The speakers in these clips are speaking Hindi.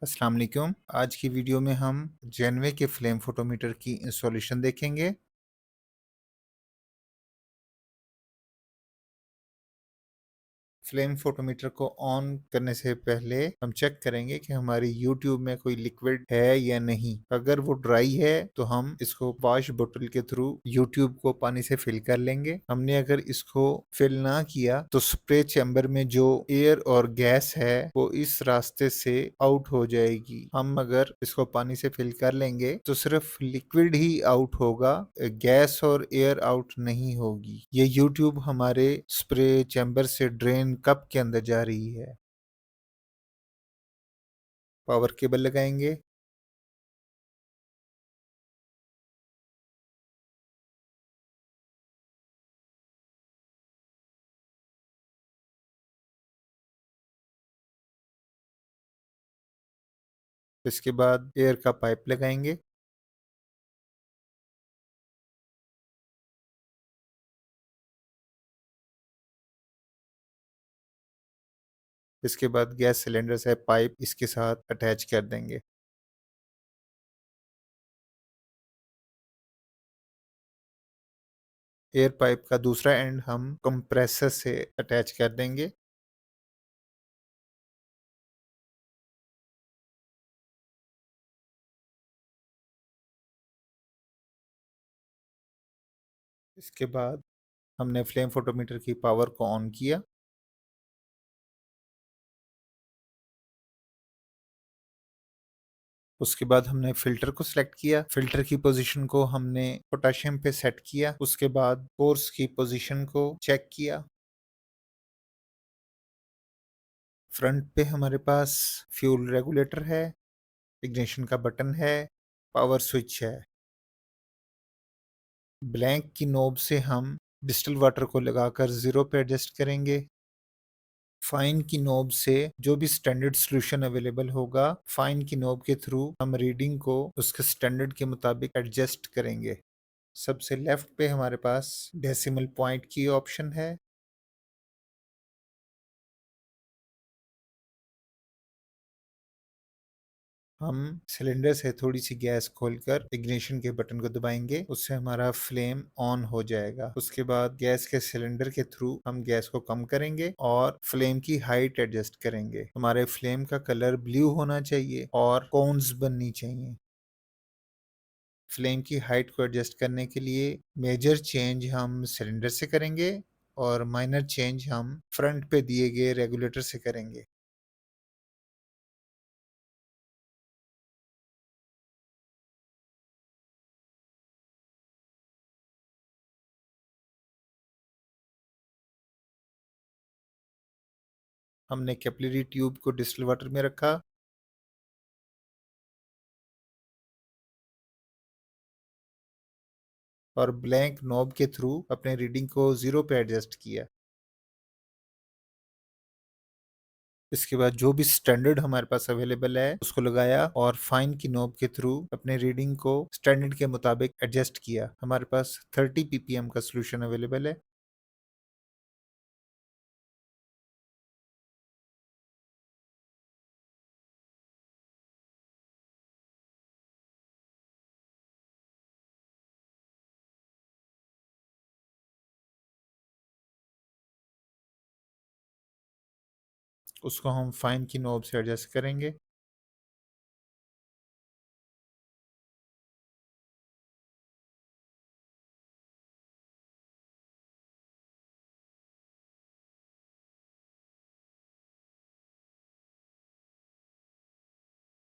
अस्सलाम वालेकुम। आज की वीडियो में हम जेनवे के फ्लेम फोटोमीटर की इंस्टॉलेशन देखेंगे। फ्लेम फोटोमीटर को ऑन करने से पहले हम चेक करेंगे कि हमारी यूट्यूब में कोई लिक्विड है या नहीं। अगर वो ड्राई है तो हम इसको वॉश बोतल के थ्रू यूट्यूब को पानी से फिल कर लेंगे। हमने अगर इसको फिल ना किया तो स्प्रे चैम्बर में जो एयर और गैस है वो इस रास्ते से आउट हो जाएगी। हम अगर इसको पानी से फिल कर लेंगे तो सिर्फ लिक्विड ही आउट होगा, गैस और एयर आउट नहीं होगी। ये यूट्यूब हमारे स्प्रे चैम्बर से ड्रेन कप के अंदर जा रही है। पावर केबल लगाएंगे। इसके बाद एयर का पाइप लगाएंगे। इसके बाद गैस सिलेंडर से पाइप इसके साथ अटैच कर देंगे। एयर पाइप का दूसरा एंड हम कंप्रेसर से अटैच कर देंगे। इसके बाद हमने फ्लेम फोटोमीटर की पावर को ऑन किया। उसके बाद हमने फिल्टर को सिलेक्ट किया। फिल्टर की पोजीशन को हमने पोटेशियम पे सेट किया। उसके बाद कोर्स की पोजीशन को चेक किया। फ्रंट पे हमारे पास फ्यूल रेगुलेटर है, इग्निशन का बटन है, पावर स्विच है। ब्लैंक की नोब से हम डिस्टिल वाटर को लगाकर जीरो पे एडजस्ट करेंगे। फाइन की नोब से जो भी स्टैंडर्ड सॉल्यूशन अवेलेबल होगा, फाइन की नोब के थ्रू हम रीडिंग को उसके स्टैंडर्ड के मुताबिक एडजस्ट करेंगे। सबसे लेफ्ट पे हमारे पास डेसिमल पॉइंट की ऑप्शन है। हम सिलेंडर से थोड़ी सी गैस खोलकर इग्निशन के बटन को दबाएंगे, उससे हमारा फ्लेम ऑन हो जाएगा। उसके बाद गैस के सिलेंडर के थ्रू हम गैस को कम करेंगे और फ्लेम की हाइट एडजस्ट करेंगे। हमारे फ्लेम का कलर ब्लू होना चाहिए और कोन्स बननी चाहिए। फ्लेम की हाइट को एडजस्ट करने के लिए मेजर चेंज हम सिलेंडर से करेंगे और माइनर चेंज हम फ्रंट पे दिए गए रेगुलेटर से करेंगे। हमने कैपिलरी ट्यूब को डिस्टिल वाटर में रखा और ब्लैंक नॉब के थ्रू अपने रीडिंग को जीरो पे एडजस्ट किया। इसके बाद जो भी स्टैंडर्ड हमारे पास अवेलेबल है उसको लगाया और फाइन की नॉब के थ्रू अपने रीडिंग को स्टैंडर्ड के मुताबिक एडजस्ट किया। हमारे पास 30 ppm का सोल्यूशन अवेलेबल है। उसको हम फाइन की नॉब से एडजस्ट करेंगे।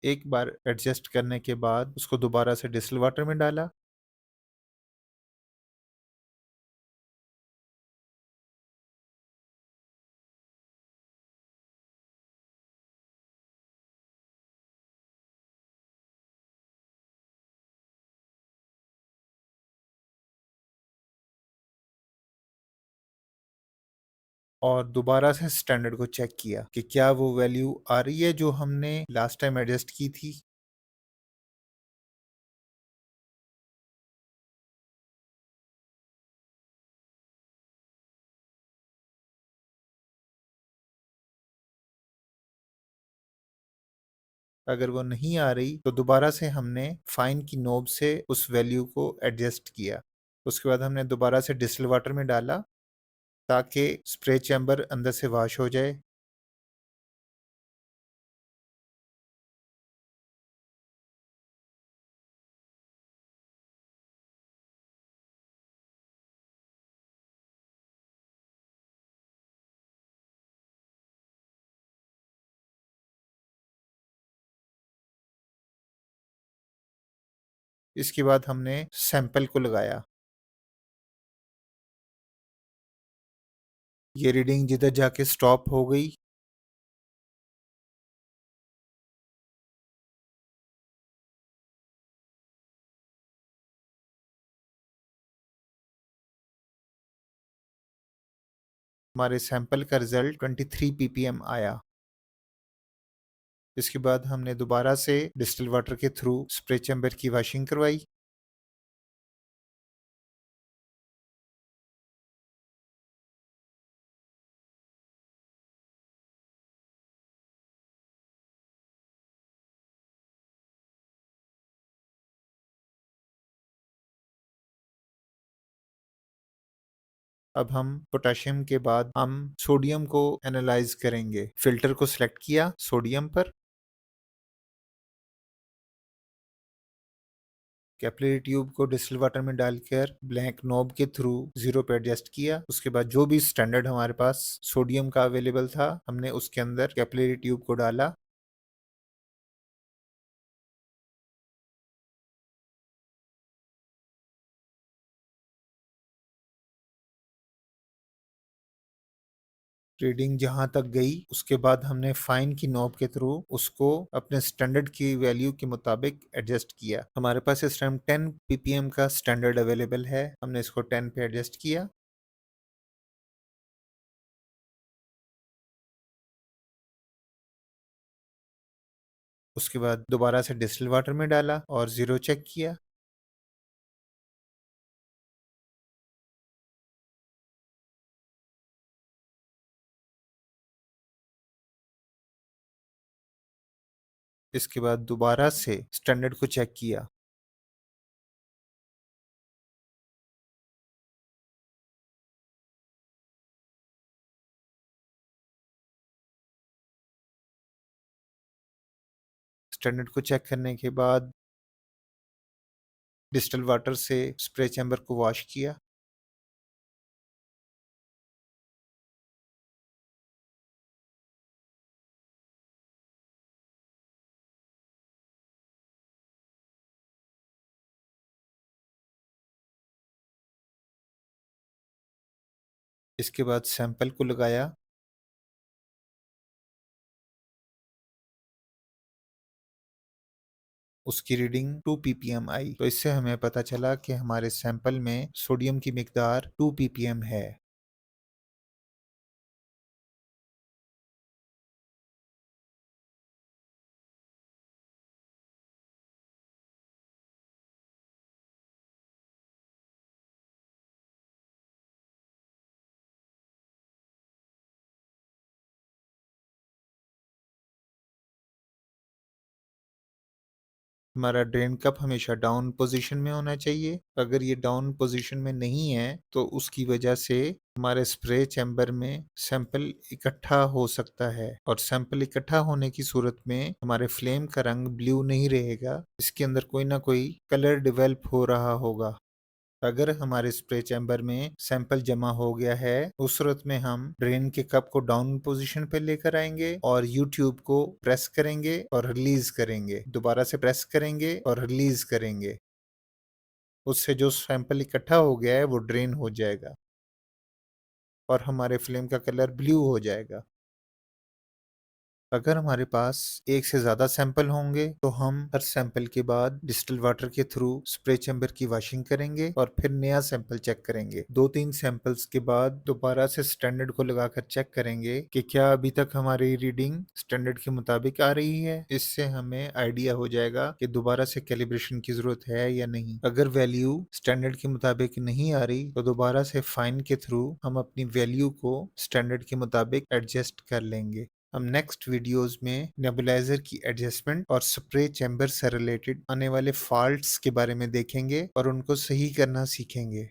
एक बार एडजस्ट करने के बाद उसको दोबारा से डिस्टिल वाटर में डाला। और दोबारा से स्टैंडर्ड को चेक किया कि क्या वो वैल्यू आ रही है जो हमने लास्ट टाइम एडजस्ट की थी। अगर वो नहीं आ रही तो दोबारा से हमने फाइन की नोब से उस वैल्यू को एडजस्ट किया। उसके बाद हमने दोबारा से डिस्टिल वाटर में डाला ताकि स्प्रे चैम्बर अंदर से वॉश हो जाए। इसके बाद हमने सैंपल को लगाया। ये रीडिंग जिधर जाके स्टॉप हो गई, हमारे सैंपल का रिजल्ट 23 ppm आया। इसके बाद हमने दोबारा से डिस्टिल वाटर के थ्रू स्प्रे चैम्बर की वॉशिंग करवाई। अब हम पोटेशियम के बाद हम सोडियम को एनालाइज करेंगे। फिल्टर को सिलेक्ट किया सोडियम पर, कैपिलरी ट्यूब को डिस्टिल वाटर में डालकर ब्लैक नॉब के थ्रू 0 पे एडजस्ट किया। उसके बाद जो भी स्टैंडर्ड हमारे पास सोडियम का अवेलेबल था हमने उसके अंदर कैपिलरी ट्यूब को डाला। रीडिंग जहां तक गई उसके बाद हमने फाइन की नॉब के थ्रू उसको अपने स्टैंडर्ड की वैल्यू के मुताबिक एडजस्ट किया। हमारे पास इस टाइम 10 ppm का स्टैंडर्ड अवेलेबल है, हमने इसको 10 पे एडजस्ट किया। उसके बाद दोबारा से डिस्टिल वाटर में डाला और 0 चेक किया। इसके बाद दोबारा से स्टैंडर्ड को चेक किया। स्टैंडर्ड को चेक करने के बाद डिस्टिल वाटर से स्प्रे चैम्बर को वॉश किया। इसके बाद सैंपल को लगाया। उसकी रीडिंग 2 ppm आई, तो इससे हमें पता चला कि हमारे सैंपल में सोडियम की मिकदार 2 ppm है। हमारा ड्रेन कप हमेशा डाउन पोजीशन में होना चाहिए। अगर ये डाउन पोजीशन में नहीं है तो उसकी वजह से हमारे स्प्रे चैम्बर में सैंपल इकट्ठा हो सकता है, और सैंपल इकट्ठा होने की सूरत में हमारे फ्लेम का रंग ब्लू नहीं रहेगा, इसके अंदर कोई ना कोई कलर डेवलप हो रहा होगा। अगर हमारे स्प्रे चैम्बर में सैंपल जमा हो गया है उस सूरत में हम ड्रेन के कप को डाउन पोजीशन पे लेकर आएंगे और यूट्यूब को प्रेस करेंगे और रिलीज करेंगे, दोबारा से प्रेस करेंगे और रिलीज करेंगे। उससे जो सैंपल इकट्ठा हो गया है वो ड्रेन हो जाएगा और हमारे फ्लेम का कलर ब्लू हो जाएगा। अगर हमारे पास एक से ज़्यादा सैंपल होंगे तो हम हर सैंपल के बाद डिस्टिल वाटर के थ्रू स्प्रे चैम्बर की वॉशिंग करेंगे और फिर नया सैंपल चेक करेंगे। 2-3 सैंपल्स के बाद दोबारा से स्टैंडर्ड को लगाकर चेक करेंगे कि क्या अभी तक हमारी रीडिंग स्टैंडर्ड के मुताबिक आ रही है। इससे हमें आइडिया हो जाएगा कि दोबारा से कैलिब्रेशन की जरूरत है या नहीं। अगर वैल्यू स्टैंडर्ड के मुताबिक नहीं आ रही तो दोबारा से फाइन के थ्रू हम अपनी वैल्यू को स्टैंडर्ड के मुताबिक एडजस्ट कर लेंगे। हम नेक्स्ट वीडियोस में नेबुलाइजर की एडजस्टमेंट और स्प्रे चैम्बर से रिलेटेड आने वाले फॉल्ट्स के बारे में देखेंगे और उनको सही करना सीखेंगे।